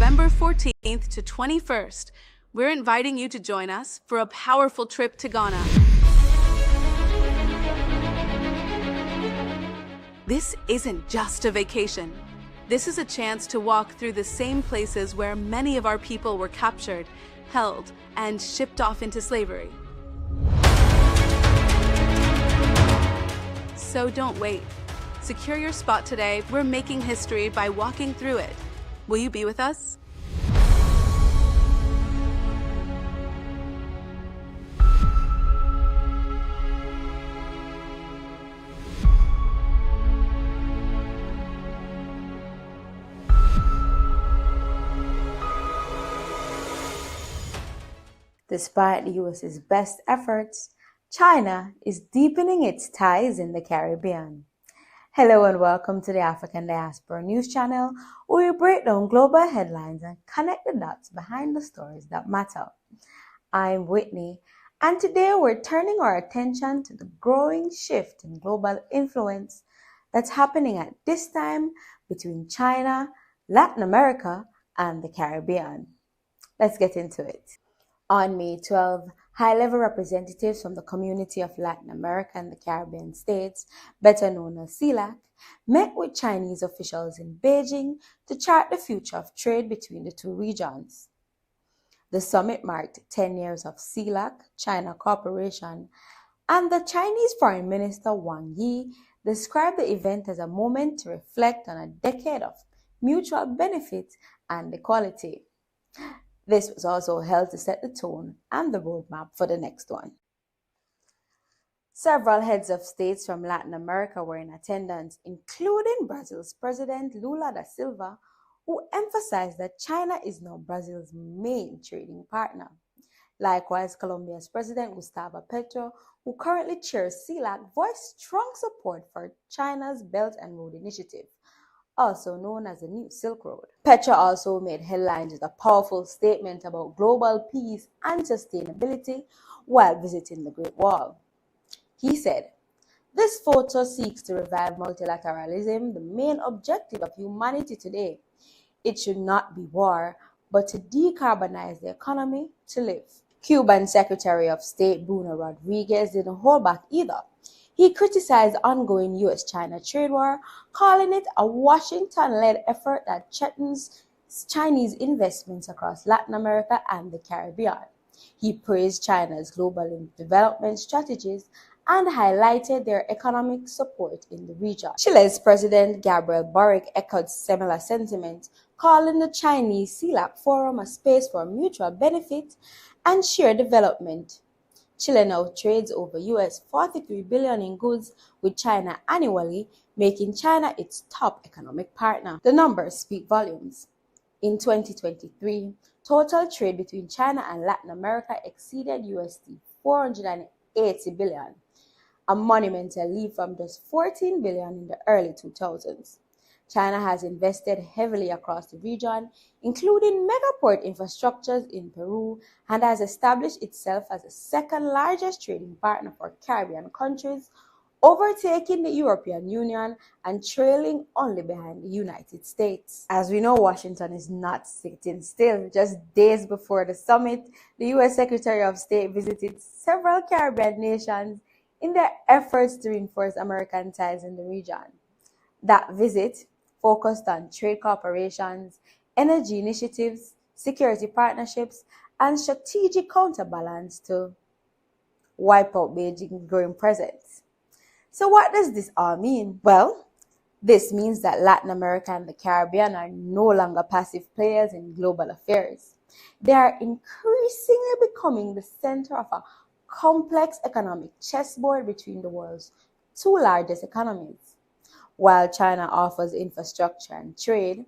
November 14th to 21st, we're inviting you to join us for a powerful trip to Ghana. This isn't just a vacation. This is a chance to walk through the same places where many of our people were captured, held, and shipped off into slavery. So don't wait. Secure your spot today. We're making history by walking through it. Will you be with us? Despite the US's best efforts, China is deepening its ties in the Caribbean. Hello and welcome to the African Diaspora News Channel, where we break down global headlines and connect the dots behind the stories that matter. I'm Whitney, and today we're turning our attention to the growing shift in global influence that's happening at this time between China, Latin America, and the Caribbean. Let's get into it. On May 12, high-level representatives from the Community of Latin America and the Caribbean States, better known as CELAC, met with Chinese officials in Beijing to chart the future of trade between the two regions. The summit marked 10 years of CELAC, China cooperation, and the Chinese Foreign Minister Wang Yi described the event as a moment to reflect on a decade of mutual benefit and equality. This was also held to set the tone and the roadmap for the next one. Several heads of states from Latin America were in attendance, including Brazil's President Lula da Silva, who emphasized that China is now Brazil's main trading partner. Likewise, Colombia's President Gustavo Petro, who currently chairs CELAC, voiced strong support for China's Belt and Road Initiative, also known as the New Silk Road. Petro also made headlines with a powerful statement about global peace and sustainability while visiting the Great Wall. He said, "This photo seeks to revive multilateralism, the main objective of humanity today. It should not be war, but to decarbonize the economy to live." Cuban Secretary of State Bruno Rodriguez didn't hold back either. He criticized the ongoing US-China trade war, calling it a Washington-led effort that threatens Chinese investments across Latin America and the Caribbean. He praised China's global development strategies and highlighted their economic support in the region. Chile's President Gabriel Boric echoed similar sentiments, calling the Chinese CELAC Forum a space for mutual benefit and shared development. Chile now trades over US $43 billion in goods with China annually, making China its top economic partner. The numbers speak volumes. In 2023, total trade between China and Latin America exceeded USD $480 billion, a monumental leap from just $14 billion in the early 2000s. China has invested heavily across the region, including megaport infrastructures in Peru, and has established itself as the second largest trading partner for Caribbean countries, overtaking the European Union and trailing only behind the United States. As we know, Washington is not sitting still. Just days before the summit, the US Secretary of State visited several Caribbean nations in their efforts to reinforce American ties in the region. That visit focused on trade cooperations, energy initiatives, security partnerships, and strategic counterbalance to wipe out Beijing's growing presence. So what does this all mean? Well, this means that Latin America and the Caribbean are no longer passive players in global affairs. They are increasingly becoming the center of a complex economic chessboard between the world's two largest economies. While China offers infrastructure and trade,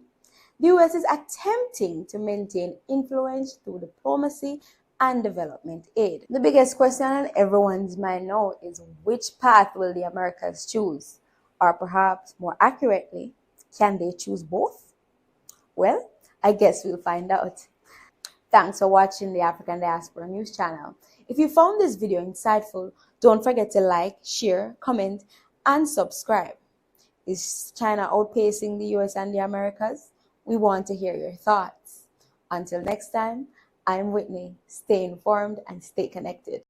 the US is attempting to maintain influence through diplomacy and development aid. The biggest question on everyone's mind now is, which path will the Americas choose? Or perhaps more accurately, can they choose both? Well, I guess we'll find out. Thanks for watching the African Diaspora News Channel. If you found this video insightful, don't forget to like, share, comment, and subscribe. Is China outpacing the US and the Americas? We want to hear your thoughts. Until next time, I'm Whitney. Stay informed and stay connected.